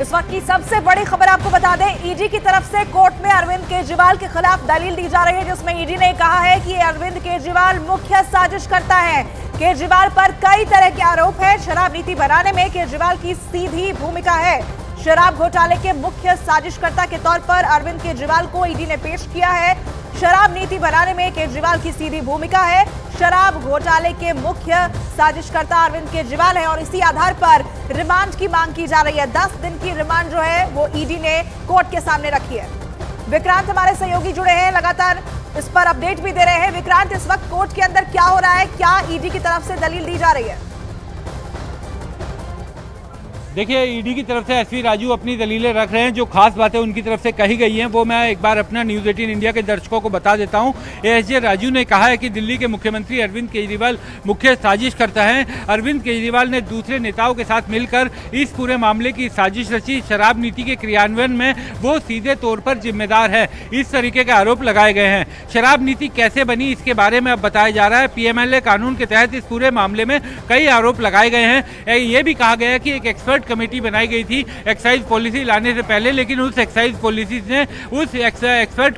इस वक्त की सबसे बड़ी खबर आपको बता दें, ईडी की तरफ से कोर्ट में अरविंद केजरीवाल के खिलाफ दलील दी जा रही है, जिसमें ईडी ने कहा है कि अरविंद केजरीवाल मुख्य साजिश करता है। केजरीवाल पर कई तरह के आरोप है। शराब नीति बनाने में केजरीवाल की सीधी भूमिका है। शराब घोटाले के मुख्य साजिशकर्ता के तौर पर अरविंद केजरीवाल को ईडी ने पेश किया है। शराब नीति बनाने में केजरीवाल की सीधी भूमिका है। शराब घोटाले के मुख्य साजिशकर्ता अरविंद केजरीवाल है और इसी आधार पर रिमांड की मांग की जा रही है। 10 दिन की रिमांड जो है वो ईडी ने कोर्ट के सामने रखी है। विक्रांत हमारे सहयोगी जुड़े हैं, लगातार इस पर अपडेट भी दे रहे हैं। विक्रांत, इस वक्त कोर्ट के अंदर क्या हो रहा है, क्या ईडी की तरफ से दलील दी जा रही है? देखिए, ईडी की तरफ से एसवी राजू अपनी दलीलें रख रहे हैं। जो खास बातें उनकी तरफ से कही गई हैं वो मैं एक बार अपना न्यूज़ 18 इंडिया के दर्शकों को बता देता हूं। एसजे राजू ने कहा है कि दिल्ली के मुख्यमंत्री अरविंद केजरीवाल मुख्य साजिश करता है। अरविंद केजरीवाल ने दूसरे नेताओं के साथ मिलकर इस पूरे मामले की साजिश रची। शराब नीति के क्रियान्वयन में वो सीधे तौर पर जिम्मेदार है, इस तरीके के आरोप लगाए गए हैं। शराब नीति कैसे बनी, इसके बारे में अब बताया जा रहा है। पीएमएलए कानून के तहत इस पूरे मामले में कई आरोप लगाए गए हैं। ये भी कहा गया कि एक एक्सपर्ट कमेटी बनाई गई थी एक्साइज पॉलिसी लाने से पहले, लेकिन उस एक्साइज पॉलिसी ने उस एक्सपर्ट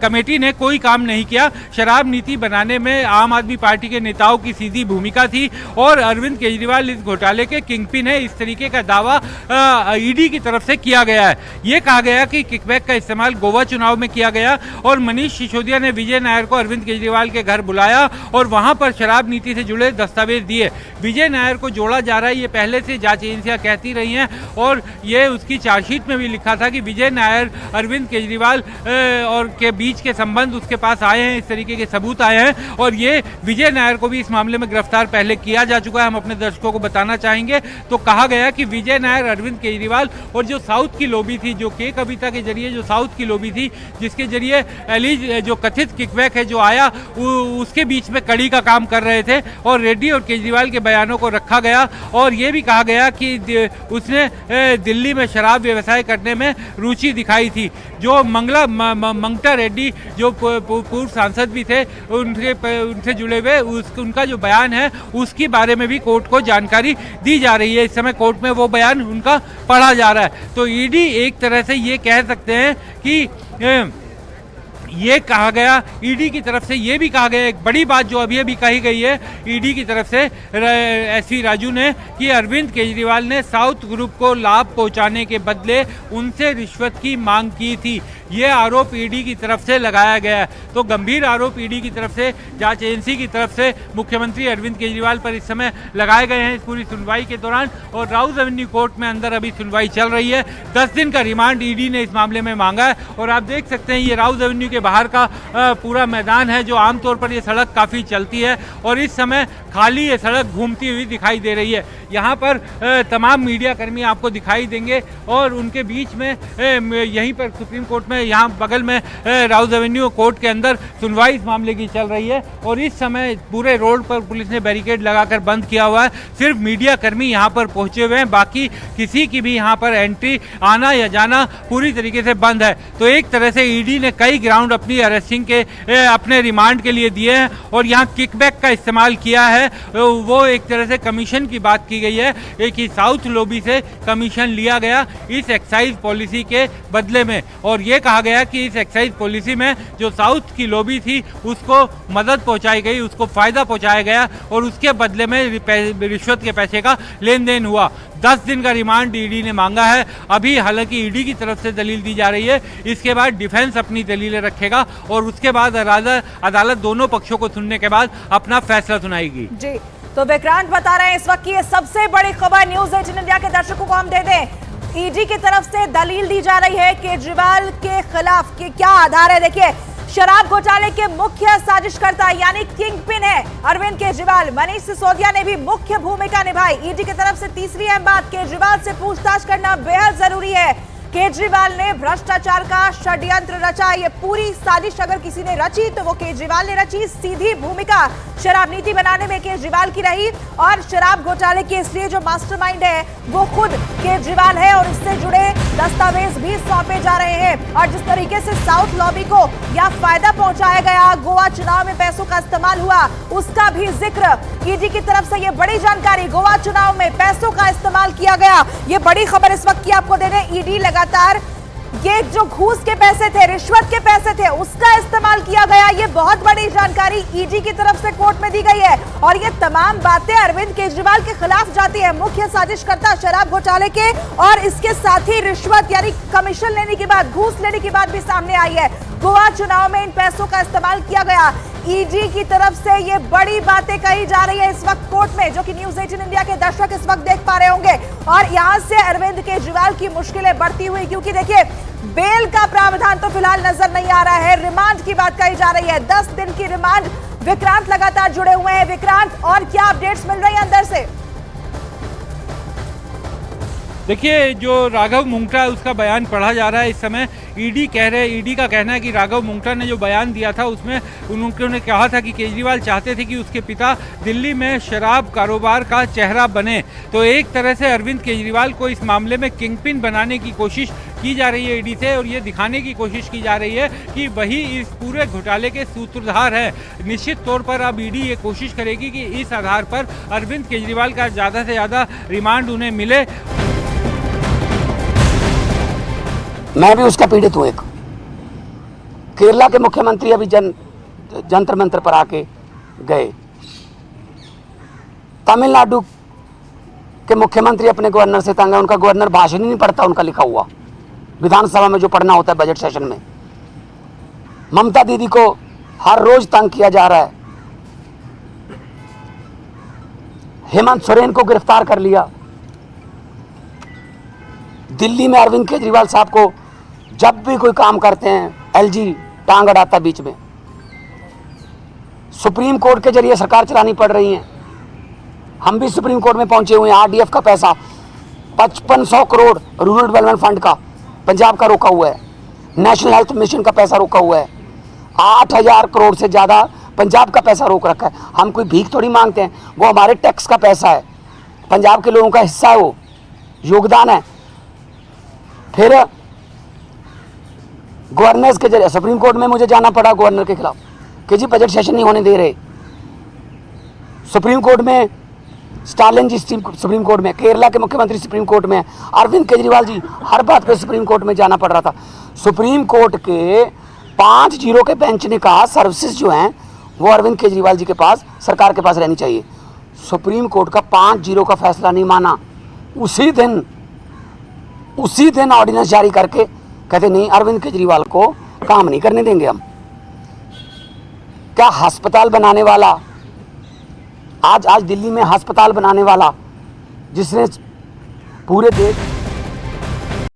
कमेटी ने कोई काम नहीं किया। शराब नीति बनाने में आम आदमी पार्टी के नेताओं की सीधी भूमिका थी और अरविंद केजरीवाल इस घोटाले के किंगपिन है, इस तरीके का दावा ईडी की तरफ से किया गया है। ये कहा गया कि किकबैक का इस्तेमाल गोवा चुनाव में किया गया और मनीष सिसोदिया ने विजय नायर को अरविंद केजरीवाल के घर बुलाया और वहां पर शराब नीति से जुड़े दस्तावेज दिए। विजय नायर को जोड़ा जा रहा है, ये पहले से जांच एजेंसियां कहती रही हैं और ये उसकी चार्जशीट में भी लिखा था कि विजय नायर अरविंद केजरीवाल और के बीच के संबंध उसके पास आए हैं, इस तरीके के सबूत आए हैं और ये विजय नायर को भी इस मामले में गिरफ्तार पहले किया जा चुका है। हम अपने दर्शकों को बताना चाहेंगे। तो कहा गया कि विजय नायर, अरविंद केजरीवाल और जो साउथ की लॉबी थी, जो के कविता के जरिए जो साउथ की लॉबी थी, जिसके जरिए एलिज जो कथित किकबैक है जो आया, उसके बीच में कड़ी का काम कर रहे थे और रेड्डी और केजरीवाल के बयानों को रखा गया और ये भी कहा गया कि उसने दिल्ली में शराब व्यवसाय करने में रुचि दिखाई थी। जो मंगता रेड्डी जो पूर्व सांसद भी थे, उनसे जुड़े हुए उनका जो बयान है उसके बारे में भी कोर्ट को जानकारी दी जा रही है। इस समय कोर्ट में वो बयान उनका पढ़ा जा रहा है। तो ईडी एक तरह से ये कह सकते हैं कि ये कहा गया, ईडी की तरफ से ये भी कहा गया, एक बड़ी बात जो अभी कही गई है ईडी की तरफ से एसवी राजू ने, कि अरविंद केजरीवाल ने साउथ ग्रुप को लाभ पहुंचाने के बदले उनसे रिश्वत की मांग की थी। ये आरोप ईडी की तरफ से लगाया गया है। तो गंभीर आरोप ईडी की तरफ से, जांच एजेंसी की तरफ से मुख्यमंत्री अरविंद केजरीवाल पर इस समय लगाए गए हैं इस पूरी सुनवाई के दौरान और राउज एवेन्यू कोर्ट में अंदर अभी सुनवाई चल रही है। 10 दिन का रिमांड ईडी ने इस मामले में मांगा है और आप देख सकते हैं ये राउज एवेन्यू के बाहर का पूरा मैदान है, जो आमतौर पर ये सड़क काफ़ी चलती है और इस समय खाली ये सड़क घूमती हुई दिखाई दे रही है। यहाँ पर तमाम मीडिया कर्मी आपको दिखाई देंगे और उनके बीच में यहीं पर सुप्रीम कोर्ट में, यहाँ बगल में राउज एवेन्यू कोर्ट के अंदर सुनवाई इस मामले की चल रही है और इस समय पूरे रोड पर पुलिस ने बैरिकेड लगाकर बंद किया हुआ है। सिर्फ मीडिया कर्मी यहाँ पर पहुंचे हुए हैं, बाकी किसी की भी यहाँ पर एंट्री, आना या जाना पूरी तरीके से बंद है। तो एक तरह से ईडी ने कई ग्राउंड अपनी अरेस्टिंग के अपने रिमांड के लिए दिए हैं और यहाँ किकबैक का इस्तेमाल किया है। वो एक तरह से कमीशन की बात की गई है कि साउथ लॉबी से कमीशन लिया गया इस एक्साइज पॉलिसी के बदले में और ये कहा गया कि इस एक्साइज पॉलिसी में जो साउथ की लॉबी थी उसको मदद पहुंचाई गई, उसको फायदा पहुंचाया गया और उसके बदले में रिश्वत के पैसे का लेन देन हुआ। 10 दिन का रिमांड ईडी ने मांगा है। अभी हालांकि ईडी की तरफ से दलील दी जा रही है, इसके बाद डिफेंस अपनी दलीलें रखेगा और उसके बाद अदालत दोनों पक्षों को सुनने के बाद अपना फैसला सुनाएगी। जी, तो विक्रांत बता रहे हैं इस वक्त की ये सबसे बड़ी खबर न्यूज़ 18 इंडिया के दर्शकों को हम दे दें। ईडी की तरफ से दलील दी जा रही है केजरीवाल के खिलाफ कि क्या आधार है। देखिए, शराब घोटाले के मुख्य साजिशकर्ता यानी किंगपिन है अरविंद केजरीवाल। मनीष सिसोदिया ने भी मुख्य भूमिका निभाई। ईडी की तरफ से तीसरी अहम बात, केजरीवाल से पूछताछ करना बेहद जरूरी है। केजरीवाल ने भ्रष्टाचार का षड्यंत्र रचा। ये पूरी साजिश अगर किसी ने रची तो वो केजरीवाल ने रची। सीधी भूमिका शराब नीति बनाने में केजरीवाल की रही और शराब घोटाले के इसलिए जो मास्टरमाइंड है वो खुद केजरीवाल है और इससे जुड़े दस्तावेज भी सौंपे जा रहे हैं। और जिस तरीके से साउथ लॉबी को यह फायदा पहुंचाया गया, गोवा चुनाव में पैसों का इस्तेमाल हुआ, उसका भी जिक्र ईडी की तरफ से। ये बड़ी जानकारी, गोवा चुनाव में पैसों का इस्तेमाल किया गया, ये बड़ी खबर इस वक्त की आपको दे रहे हैं। ईडी लगातार ये जो घूस के पैसे थे, रिश्वत के पैसे थे, उसका इस्तेमाल किया गया, ये बहुत बड़ी जानकारी ईडी की तरफ से कोर्ट में दी गई है। और ये तमाम बातें अरविंद केजरीवाल के खिलाफ जाती है, मुख्य साजिशकर्ता शराब घोटाले के, और इसके साथ ही रिश्वत यानी कमीशन लेने की बात, घूस लेने की बात भी सामने आई है। गोवा चुनाव में इन पैसों का इस्तेमाल किया गया, ईडी की तरफ से ये बड़ी बातें कही जा रही है इस वक्त कोर्ट में, जो कि न्यूज़ 18 इंडिया के दर्शक इस वक्त देख पा रहे होंगे। और यहां से अरविंद केजरीवाल की मुश्किलें बढ़ती हुई, क्योंकि देखिए बेल का प्रावधान तो फिलहाल नजर नहीं आ रहा है, रिमांड की बात कही जा रही है, 10 दिन की रिमांड। विक्रांत लगातार जुड़े हुए हैं। विक्रांत, और क्या अपडेट्स मिल रही है अंदर से? देखिए, जो राघव मुंगटा है उसका बयान पढ़ा जा रहा है इस समय। ईडी का कहना है कि राघव मुंगटा ने जो बयान दिया था उसमें उन्होंने कहा था कि केजरीवाल चाहते थे कि उसके पिता दिल्ली में शराब कारोबार का चेहरा बने। तो एक तरह से अरविंद केजरीवाल को इस मामले में किंगपिन बनाने की कोशिश की जा रही है ईडी से, और ये दिखाने की कोशिश की जा रही है कि वही इस पूरे घोटाले के सूत्रधार है। निश्चित तौर पर अब ईडी ये कोशिश करेगी कि इस आधार पर अरविंद केजरीवाल का ज़्यादा से ज़्यादा रिमांड उन्हें मिले। मैं भी उसका पीड़ित हूँ। एक केरला के मुख्यमंत्री अभी जंतर मंतर पर आके गए। तमिलनाडु के मुख्यमंत्री अपने गवर्नर से तंग है, उनका गवर्नर भाषण ही नहीं पढ़ता उनका लिखा हुआ, विधानसभा में जो पढ़ना होता है बजट सेशन में। ममता दीदी को हर रोज तंग किया जा रहा है। हेमंत सोरेन को गिरफ्तार कर लिया। दिल्ली में अरविंद केजरीवाल साहब को जब भी कोई काम करते हैं एलजी टांग अड़ाता बीच में। सुप्रीम कोर्ट के जरिए सरकार चलानी पड़ रही है। हम भी सुप्रीम कोर्ट में पहुंचे हुए हैं। आरडीएफ का पैसा 5500 करोड़ रूरल डेवलपमेंट फंड का पंजाब का रोका हुआ है। नेशनल हेल्थ मिशन का पैसा रोका हुआ है। 8000 करोड़ से ज़्यादा पंजाब का पैसा रोक रखा है। हम कोई भीख थोड़ी मांगते हैं, वो हमारे टैक्स का पैसा है, पंजाब के लोगों का हिस्सा है, वो योगदान है। फिर गवर्नर्स के जरिए सुप्रीम कोर्ट में मुझे जाना पड़ा गवर्नर के खिलाफ कि जी बजट सेशन नहीं होने दे रहे। सुप्रीम कोर्ट में स्टालिन जी सुप्रीम कोर्ट में, केरला के मुख्यमंत्री सुप्रीम कोर्ट में, अरविंद केजरीवाल जी हर बात पे सुप्रीम कोर्ट में जाना पड़ रहा था। सुप्रीम कोर्ट के 5-0 के बेंच ने कहा सर्विसेज जो हैं वो अरविंद केजरीवाल जी के पास, सरकार के पास रहनी चाहिए। सुप्रीम कोर्ट का 5-0 का फैसला नहीं माना। उसी दिन ऑर्डिनेंस जारी करके कहते नहीं अरविंद केजरीवाल को काम नहीं करने देंगे हम। क्या अस्पताल बनाने वाला, आज दिल्ली में अस्पताल बनाने वाला, जिसने पूरे देश